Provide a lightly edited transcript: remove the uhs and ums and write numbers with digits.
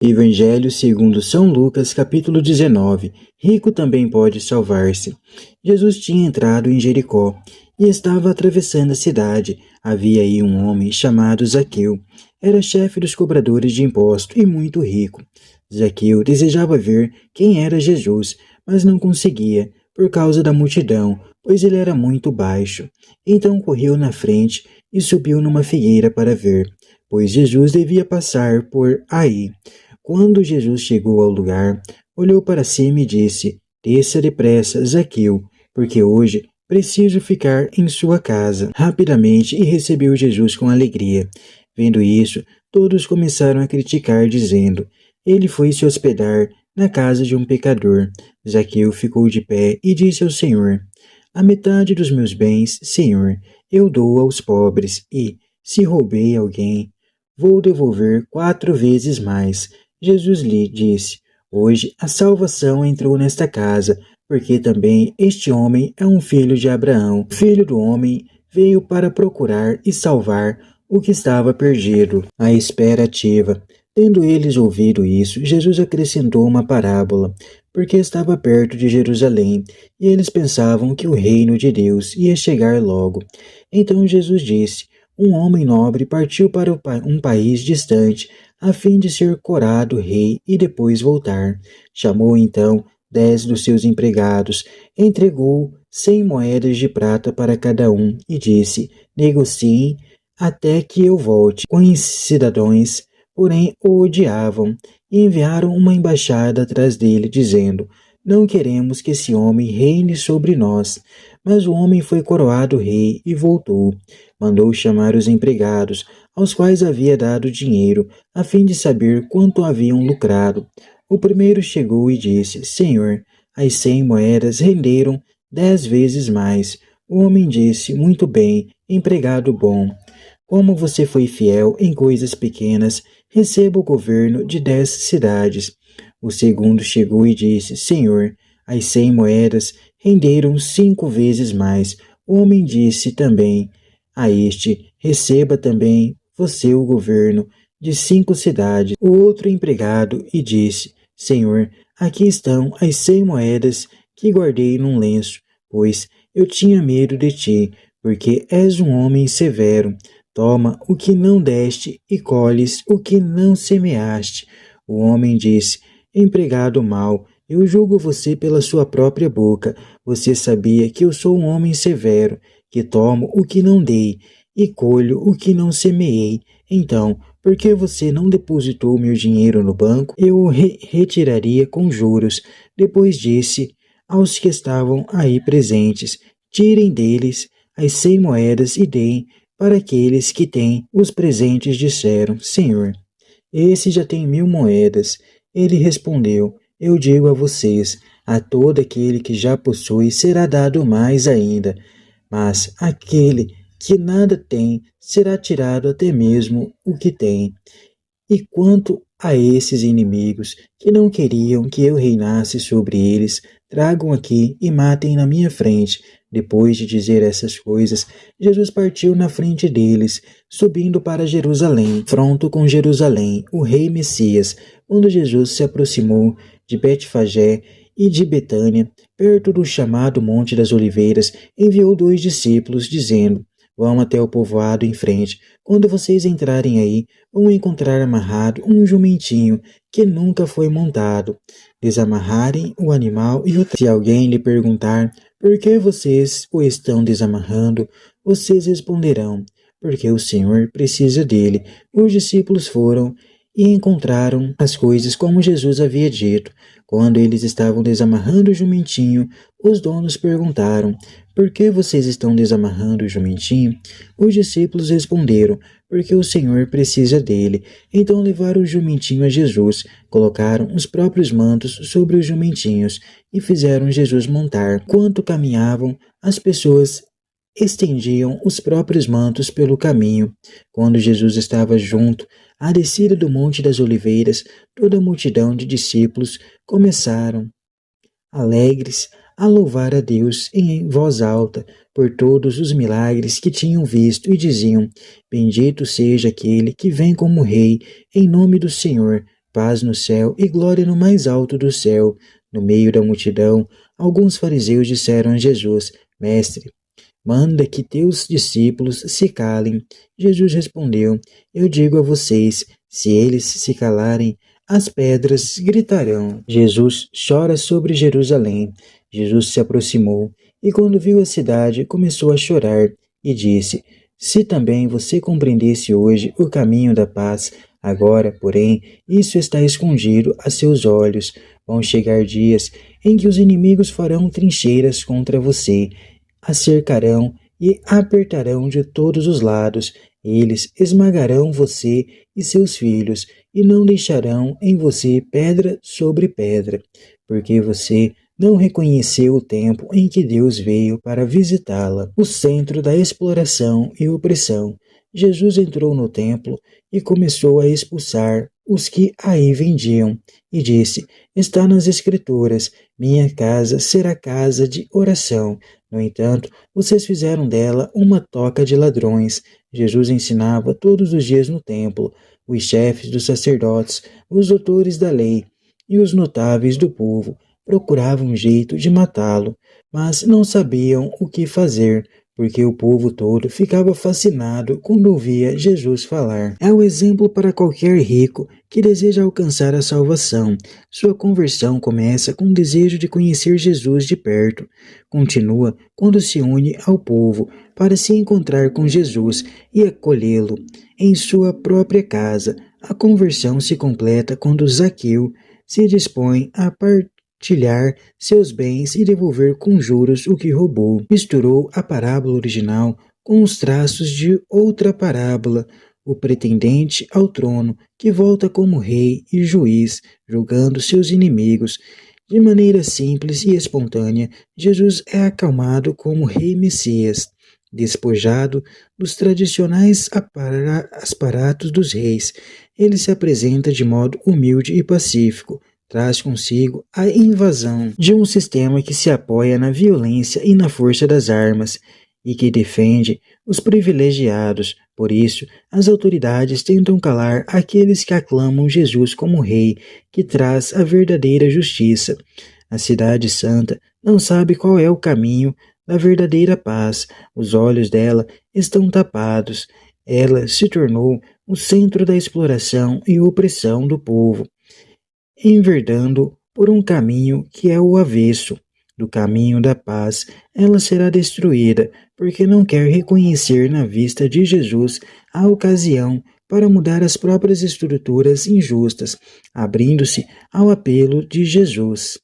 Evangelho segundo São Lucas, capítulo 19. Rico também pode salvar-se. Jesus tinha entrado em Jericó e estava atravessando a cidade. Havia aí um homem chamado Zaqueu. Era chefe dos cobradores de imposto e muito rico. Zaqueu desejava ver quem era Jesus, mas não conseguia, por causa da multidão, pois ele era muito baixo. Então correu na frente e subiu numa figueira para ver, pois Jesus devia passar por aí. Quando Jesus chegou ao lugar, olhou para cima e disse: Desça depressa, Zaqueu, porque hoje preciso ficar em sua casa. Rapidamente e recebeu Jesus com alegria. Vendo isso, todos começaram a criticar, dizendo: Ele foi se hospedar na casa de um pecador. Zaqueu ficou de pé e disse ao Senhor: A metade dos meus bens, Senhor, eu dou aos pobres, e, se roubei alguém, vou devolver 4 vezes mais. Jesus lhe disse: Hoje a salvação entrou nesta casa, porque também este homem é um filho de Abraão. O Filho do homem veio para procurar e salvar o que estava perdido. A espera ativa. Tendo eles ouvido isso, Jesus acrescentou uma parábola, porque estava perto de Jerusalém, e eles pensavam que o reino de Deus ia chegar logo. Então Jesus disse: Um homem nobre partiu para um país distante, a fim de ser coroado rei e depois voltar. Chamou então 10 dos seus empregados, entregou 100 moedas de prata para cada um e disse: Negociem até que eu volte. Os cidadãos, porém, o odiavam e enviaram uma embaixada atrás dele, dizendo: Não queremos que esse homem reine sobre nós. Mas o homem foi coroado rei e voltou. Mandou chamar os empregados, aos quais havia dado dinheiro, a fim de saber quanto haviam lucrado. O primeiro chegou e disse: Senhor, as 100 moedas renderam 10 vezes mais. O homem disse: Muito bem, empregado bom. Como você foi fiel em coisas pequenas, receba o governo de 10 cidades. O segundo chegou e disse: Senhor, as 100 moedas renderam 5 vezes mais. O homem disse também a este: Receba também você o governo de 5 cidades. O outro empregado e disse: Senhor, aqui estão as 100 moedas que guardei num lenço, pois eu tinha medo de ti, porque és um homem severo. Toma o que não deste e colhes o que não semeaste. O homem disse: Empregado mau, eu julgo você pela sua própria boca. Você sabia que eu sou um homem severo, que tomo o que não dei e colho o que não semeei. Então, por que você não depositou meu dinheiro no banco? Eu o retiraria com juros. Depois disse aos que estavam aí presentes: Tirem deles as 100 moedas e deem para aqueles que têm. Os presentes disseram: Senhor, esse já tem 1000 moedas. Ele respondeu: Eu digo a vocês, a todo aquele que já possui será dado mais ainda, mas aquele que nada tem será tirado até mesmo o que tem. E quanto a esses inimigos que não queriam que eu reinasse sobre eles, tragam aqui e matem na minha frente. Depois de dizer essas coisas, Jesus partiu na frente deles, subindo para Jerusalém. Fronto com Jerusalém, o rei Messias, quando Jesus se aproximou de Betfagé e de Betânia, perto do chamado Monte das Oliveiras, enviou 2 discípulos, dizendo: Vão até o povoado em frente. Quando vocês entrarem aí, vão encontrar amarrado um jumentinho que nunca foi montado. Desamarrarem o animal e se alguém lhe perguntar: Por que vocês o estão desamarrando? Vocês responderão: Porque o Senhor precisa dele. Os discípulos foram e encontraram as coisas como Jesus havia dito. Quando eles estavam desamarrando o jumentinho, os donos perguntaram: Por que vocês estão desamarrando o jumentinho? Os discípulos responderam: Porque o Senhor precisa dele. Então levaram o jumentinho a Jesus, colocaram os próprios mantos sobre os jumentinhos e fizeram Jesus montar. Enquanto caminhavam, as pessoas estendiam os próprios mantos pelo caminho. Quando Jesus estava junto à descida do Monte das Oliveiras, toda a multidão de discípulos começaram, alegres, a louvar a Deus em voz alta por todos os milagres que tinham visto e diziam: Bendito seja aquele que vem como Rei, em nome do Senhor, paz no céu e glória no mais alto do céu. No meio da multidão, alguns fariseus disseram a Jesus: Mestre, manda que teus discípulos se calem. Jesus respondeu: Eu digo a vocês, se eles se calarem, as pedras gritarão. Jesus chora sobre Jerusalém. Jesus se aproximou e, quando viu a cidade, começou a chorar e disse: Se também você compreendesse hoje o caminho da paz, agora, porém, isso está escondido a seus olhos. Vão chegar dias em que os inimigos farão trincheiras contra você, a cercarão e a apertarão de todos os lados. Eles esmagarão você e seus filhos, e não deixarão em você pedra sobre pedra, porque você não reconheceu o tempo em que Deus veio para visitá-la. O centro da exploração e opressão. Jesus entrou no templo e começou a expulsar os que aí vendiam, e disse: Está nas Escrituras, minha casa será casa de oração. No entanto, vocês fizeram dela uma toca de ladrões. Jesus ensinava todos os dias no templo. Os chefes dos sacerdotes, os doutores da lei e os notáveis do povo procuravam um jeito de matá-lo, mas não sabiam o que fazer, porque o povo todo ficava fascinado quando ouvia Jesus falar. É o exemplo para qualquer rico que deseja alcançar a salvação. Sua conversão começa com o desejo de conhecer Jesus de perto. Continua quando se une ao povo para se encontrar com Jesus e acolhê-lo em sua própria casa. A conversão se completa quando Zaqueu se dispõe a partilhar seus bens e devolver com juros o que roubou. Misturou a parábola original com os traços de outra parábola, o pretendente ao trono, que volta como rei e juiz, julgando seus inimigos. De maneira simples e espontânea, Jesus é acalmado como Rei Messias, despojado dos tradicionais aparatos dos reis. Ele se apresenta de modo humilde e pacífico, traz consigo a invasão de um sistema que se apoia na violência e na força das armas e que defende os privilegiados. Por isso, as autoridades tentam calar aqueles que aclamam Jesus como rei, que traz a verdadeira justiça. A cidade santa não sabe qual é o caminho da verdadeira paz. Os olhos dela estão tapados. Ela se tornou o centro da exploração e opressão do povo, enverdando por um caminho que é o avesso do caminho da paz. Ela será destruída, porque não quer reconhecer na vista de Jesus a ocasião para mudar as próprias estruturas injustas, abrindo-se ao apelo de Jesus.